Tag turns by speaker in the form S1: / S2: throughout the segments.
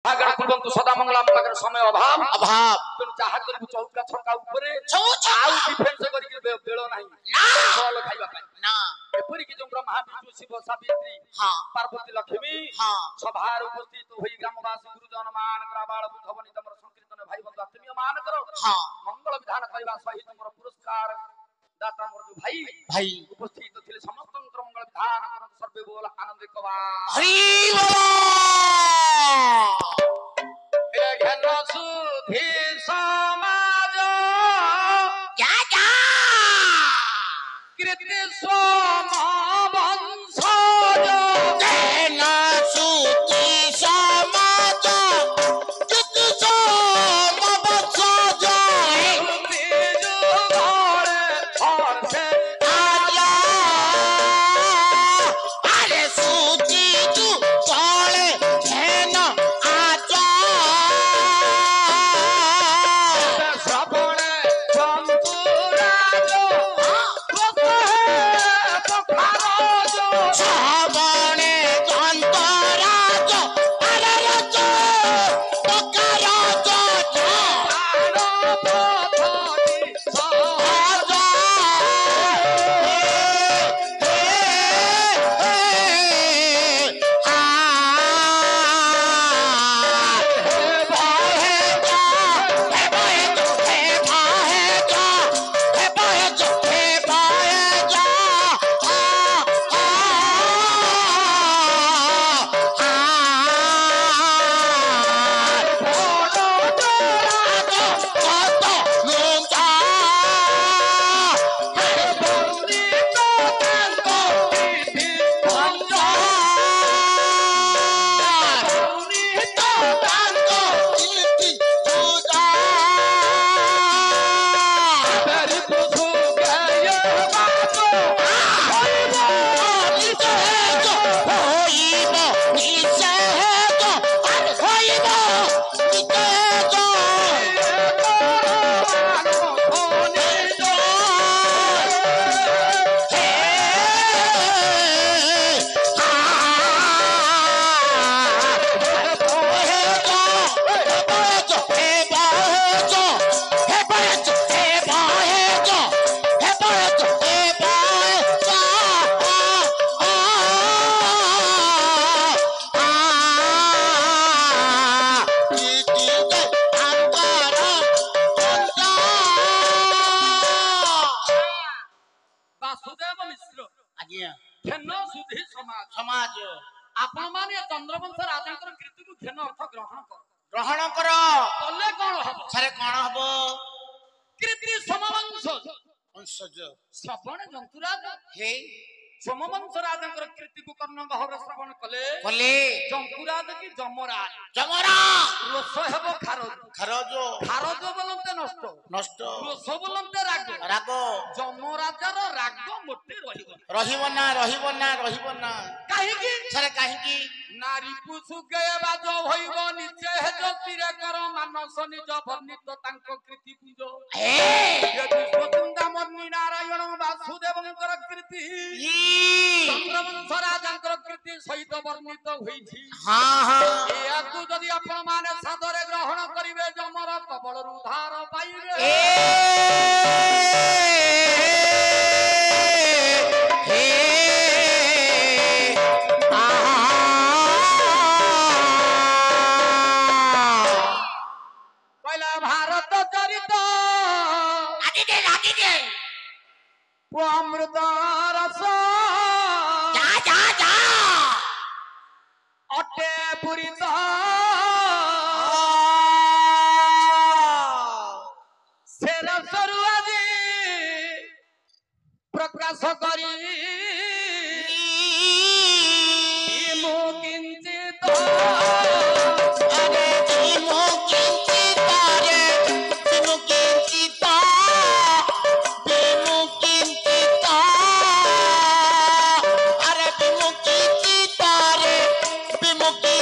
S1: आगण कुलंतु सदा मंगलम पाकर समय अभाव
S2: अभाव
S1: तेणु चाहा करू चौका छका ऊपर
S2: चौका
S1: आउ डिफेंस करी बेल नाही
S2: ना
S1: फल खाइबा पाई
S2: ना
S1: एपरि कि जो ब्रह्मा विष्णु शिव सावित्री
S2: हां
S1: पार्वती लक्ष्मी
S2: हां
S1: सभार उपस्थित होई ग्रामवासी गुरुजन मान ग्रामाल बुद्धवनी तमर संकीर्तन भाई बंधु आत्मीय मान करो
S2: हां
S1: मंगल विधान करबा सहित तमर पुरस्कार दाता मोर जो भाई
S2: भाई
S1: उपस्थित थिले समस्त मंगल विधान करत सर्वे बोल आनंद कवा
S2: हरि बोल
S1: घन सुधी समाज
S2: जा जा
S1: कृति सोम वंशज
S2: घन सुधी समाज कृति सोम वंशज
S1: तेज घोड़े हर्षे
S2: आया अरे सुधी तू तोले घन आजा
S1: श्रवण चंदुराज
S2: श्रवणे कांतराज अरे रज पकराज आजा
S1: वासुदेव मिश्र
S2: आज्ञा
S1: घेन सुधी समाज
S2: समाज
S1: आपण माने चंद्रवंश राजांकर कृति को घेन अर्थ ग्रहण कर
S2: ग्रहण कर
S1: कले कोन हबो
S2: सारे कौन हब
S1: कृति समवंश
S2: वंशज
S1: श्रवण जंतुराज
S2: हे
S1: समवंश राजांकर कृति को कर्ण गहर श्रवण कले
S2: कले
S1: जंतुराज की जमराज
S2: जमरा
S1: रोष हेबो खारज
S2: खरज
S1: खारज बोलते नष्ट
S2: नष्ट
S1: रोष बोलते राग
S2: राग
S1: जमराजार राग मोटे रहिबो
S2: रहिब ना
S1: काहे की
S2: सारे काहे की
S1: नारी पुसुके बाज होइबो निचे हेज सिरे कर मानस निज वर्णित तांको कृति पूज
S2: हे
S1: यदि स्वतंत्र मन्नी नारायण वासुदेवंकर कृति चंद्रवंश राजांकर कृति सहित वर्णित होईछि
S2: हां हां
S1: याकु जदि आपण माने सादरे ग्रहण करिवे जमर कबळरु उद्धार पाइबे पहिला भारत चरित
S2: आदि दे
S1: अमृत रस
S2: जा जा जा
S1: अटे पुरित से रसरु आदि प्रकाश करी मु किंचित
S2: अरे तिमो किंचित रे तिमो किंचित अरे विमुखी रे विमुखी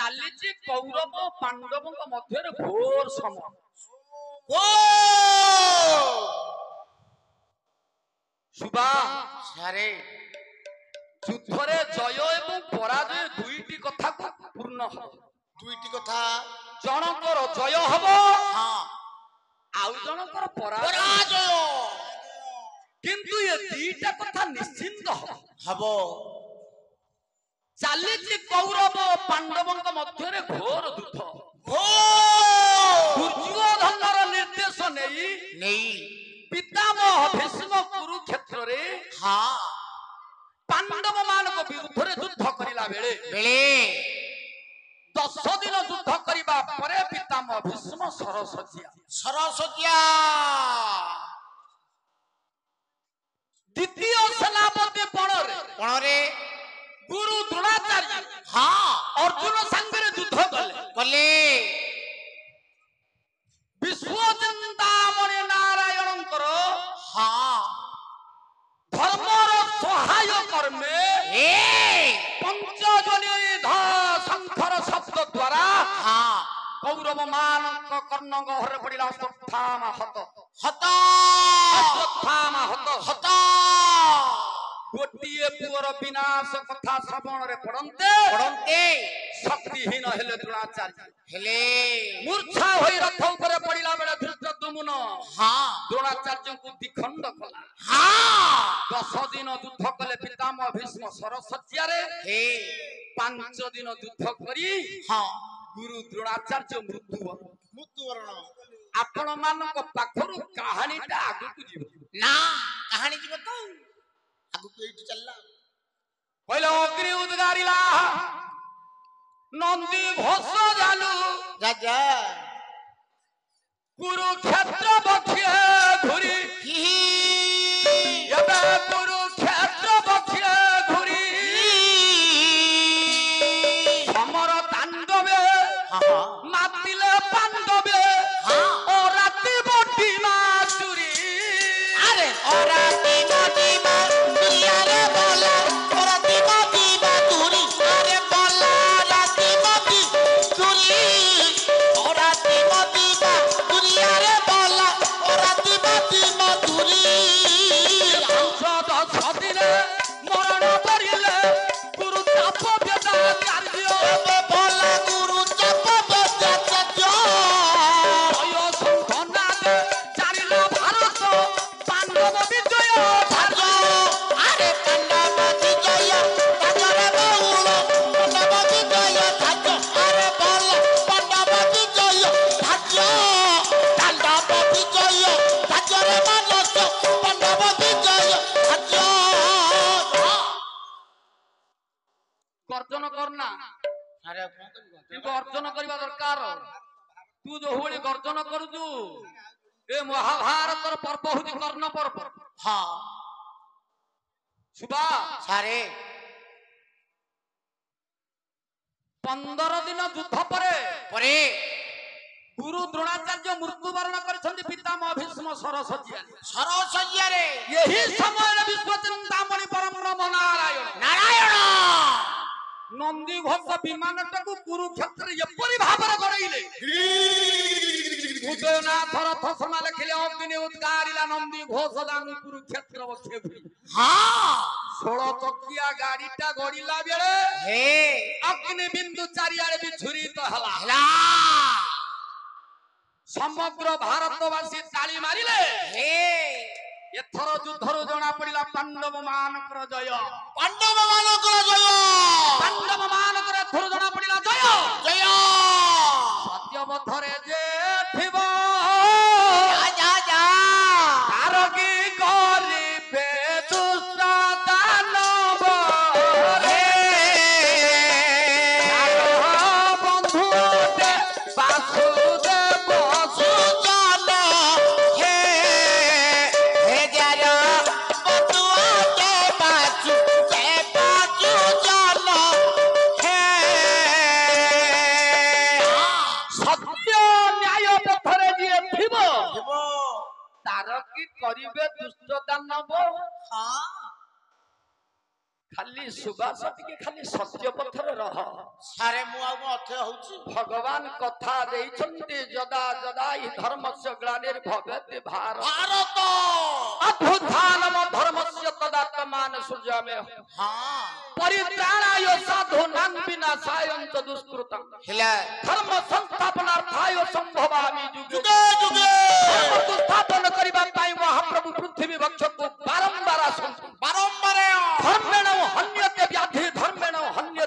S1: ଚାଲିଛି କୌରବ ପାଣ୍ଡବଙ୍କ ମଧ୍ୟରେ ଘୋର ସମର।
S2: ଓ
S1: ସୁବା
S2: ସାରେ
S1: ଯୁଦ୍ଧରେ ଜୟ ଏବଂ ପରାଜୟ ଦୁଇଟି କଥାକୁ ପୂର୍ଣ୍ଣ ହବ।
S2: ଦୁଇଟି କଥା
S1: ଜଣଙ୍କର ଜୟ ହବ,
S2: ହଁ
S1: ଆଉ ଜଣଙ୍କର ପରାଜୟ।
S2: ପରାଜୟ
S1: କିନ୍ତୁ ଏ ଦିଟା କଥା ନିଶ୍ଚିନ୍ତ
S2: ହବ।
S1: ଚାଲିଛି କୌରବ ପାଣ୍ଡବଙ୍କ ମଧ୍ୟରେ ଘୋର ଯୁଦ୍ଧ। ଦୁର୍ଯ୍ୟୋଧନର ନିର୍ଦ୍ଦେଶ ନେଇ ପିତାମହ ଭୀଷ୍ମ କୁରୁକ୍ଷେତ୍ରରେ
S2: ହଁ
S1: ପାଣ୍ଡବ ମାନଙ୍କ ବିରୁଦ୍ଧରେ ଯୁଦ୍ଧ କରିଲା ବେଳେ 10 ଦିନ ଯୁଦ୍ଧ କରିବା ପରେ ପିତାମହ ଭୀଷ୍ମ ସରସ୍ୱତୀଆ ଦ୍ୱିତୀୟ ସେନାପତି ପଣରେ ଗୁରୁ ଦ୍ରୋଣାଚାର୍ଯ୍ୟ ଅର୍ଜୁନ ସାଙ୍ଗରେ ଯୁଦ୍ଧ କଲେ। ବିଶ୍ୱଚିନ୍ତାମଣି ନାରାୟଣଙ୍କର ଧର୍ମର ସହାୟ କର୍ମେ ପଞ୍ଚଜନୀ ଶଙ୍ଖର ଶବ୍ଦ ଦ୍ୱାରା କୌରବ ମାନଙ୍କ କର୍ଣ୍ଣ ଗହରେ ପଡ଼ିଲା ଅଶ୍ୱତ୍ଥାମାହତ। ଗୋଟିଏ ପୁଅର ବିନାଶ କଥା ଶ୍ରବଣରେ ପଡନ୍ତେ ଶକ୍ତିହୀନ ହେଲେ ଦ୍ରୋଣାଚାର୍ଯ୍ୟ। ମୂର୍ଚ୍ଛା ହୋଇ ରଥ ଉପରେ ପଡିଲା ବେଳେ ଧୃଷ୍ଟଦ୍ୟୁମ୍ନ ଦ୍ରୋଣାଚାର୍ଯ୍ୟଙ୍କୁ ଦ୍ୱିଖଣ୍ଡ କଲା। 10 ଦିନ ଯୁଦ୍ଧ କଲେ ପିତାମହ ଭୀଷ୍ମ ସରସ୍ୱତୀରେ। 5 ଦିନ ଯୁଦ୍ଧ କରି ଗୁରୁ ଦ୍ରୋଣାଚାର୍ଯ୍ୟ ମୃତ୍ୟୁବରଣ। ଆପଣ ମାନଙ୍କ ପାଖରୁ କାହାଣୀଟା ଆଗକୁ ଯିବ
S2: ନା କାହାଣୀ ଯିବ ତ ଆଗକୁ ଏଇଠି ଚାଲିଲା।
S1: କହିଲେ ଅଗ୍ନି ଉଦ୍ଗାରିଲା ନନ୍ଦୀ ଘୋଷ ଜାଲୁ
S2: ରାଜା
S1: କୁରୁକ୍ଷେତ୍ର ବକ୍ଷେ ଘୁରି ଏବେ କୁରୁକ୍ଷେତ୍ର ବକ୍ଷେ ଘୁରି ସମର ତାଣ୍ଡବେ ମାତିଲେ ପାଣ୍ଡବେ ଓ ରାତି ବଟି ମାସୁରୀ।
S2: ଆରେ ରାତି ବଟି ମାସୁରିଆରେ ବୋଲା ରାତି ବଟି ମାସୁରୀ ଆରେ ବୋଲା ରାତି ବଟି ସୁରୀ ରାତି ବଟି ମାସୁରିଆରେ ବୋଲା ରାତି ବଟି ମାସୁରୀ।
S1: ସଦିରେ ମରଣ କରିଲେ ଗୁରୁ ଚାପ
S2: ଏବେ ବୋଲା ଗୁରୁ ଚାପ ବେଦାଚାର୍ଯ୍ୟ
S1: ଚାରିଲ ଭାରତ ପାଣ୍ଡବ ବିଜୟ
S2: ଆରେ ପାଣ୍ଡବ ବିଜୟ ତାଜରେ ବହୁଳ ପାଣ୍ଡବ ବିଜୟ ଧାଜ ଆରେ ବୋଲ ପାଣ୍ଡବ ବିଜୟ ଧାଜ ପାଣ୍ଡବ ବିଜୟ ଧାଜରେ ମାନସ ପାଣ୍ଡବ ବିଜୟ ଧାଜ।
S1: ଗର୍ଜନ କରନା କିନ୍ତୁ ଅର୍ଜନ କରିବା ଦରକାର। ତୁ ଯୋଉ ଭଳି ଗର୍ଜନ କରୁଛୁ ଏ ମହାଭାରତର ପର୍ବ ହଉଛି କର୍ଣ୍ଣ ପର୍ବ। ସୁବା
S2: ସାରେ
S1: 15 ଦିନ ଯୁଦ୍ଧ ପରେ
S2: ପରେ
S1: ଗୁରୁ ଦ୍ରୋଣାଚାର୍ଯ୍ୟ ମୃତ୍ୟୁବରଣ କରିଛନ୍ତି ପିତାମହ ଭୀଷ୍ମ
S2: ସରସ୍ୱତୀରେ।
S1: ଏହି ସମୟରେ ବିଶ୍ୱଚିନ୍ତାମଣି ପରବ୍ରହ୍ମ ନାରାୟଣ ନନ୍ଦୀ ଘୋଷ ବିମାନଟାକୁ କୁରୁକ୍ଷେତ୍ରରେ ଏପରି ଭାବରେ ଗଡ଼େଇଲେ ଉଦୟନାଥ ରଥ ସମା ଲେଖିଲେ ଅଗ୍ନି ଉଦ୍ଗାରିଲା ନନ୍ଦୀ ଘୋଷ ଦାନୁ କୁରୁକ୍ଷେତ୍ର ବକ୍ଷେ ଘୁରି। 16 ଚକିଆ ଗାଡିଟା ଗଡିଲା ବେଳେ ଅଗ୍ନି ବିନ୍ଦୁ ଚାରିଆଡେ ବିଛୁରିତ ହେଲା। ସମଗ୍ର ଭାରତବାସୀ ତାଳି ମାରିଲେ। ଏଥର ଯୁଦ୍ଧରୁ ଜଣା ପଡିଲା ପାଣ୍ଡବ ମାନଙ୍କର ଜୟ।
S2: ପାଣ୍ଡବ ମାନଙ୍କର ଜୟ
S1: ଏଥର ଜଣା ପଡିଲା ଜୟ। ସତ୍ୟବଧରେ ଯେ ଥିବ ତାର କି କରିବେ ଦୁଷ୍ଟ ଦାନବ ବନ୍ଧୁ ବାସୁଦେବ
S2: ସୁଜନ ହେ ଯାର ବନ୍ଧୁଆଟେ ବାସୁ ଜନ ହେ
S1: ସତ୍ୟ ଖାଲି ସୁବାସ ଟିକେ ଖାଲି ସତ୍ୟ ପଥରେ ରହ।
S2: ସାରେ ମୁଁ ଆଉ କଣ ଅଥୟ ହଉଛି?
S1: ଭଗବାନ କଥା ଦେଇଛନ୍ତି ଯଦା ଯଦା ହି ଧର୍ମସ୍ୟ ଗ୍ଲାନିର୍ଭବତି ଭାରତ ଅଭ୍ୟୁତ୍ଥାନମ ଧର୍ମସ୍ୟ ତଦାତ୍ମାନ ସୃଜାମ୍ୟଃ।
S2: ହଁ
S1: ପରିତ୍ରାଣାୟ ସାଧୂନାଂ ବିନାଶାୟ ଚ ଦୁଷ୍କୃତଂ
S2: ହେଲା
S1: ଧର୍ମ ସଂସ୍ଥାପନାर्थाय संभवामि जुगे
S2: ଯୁଗେ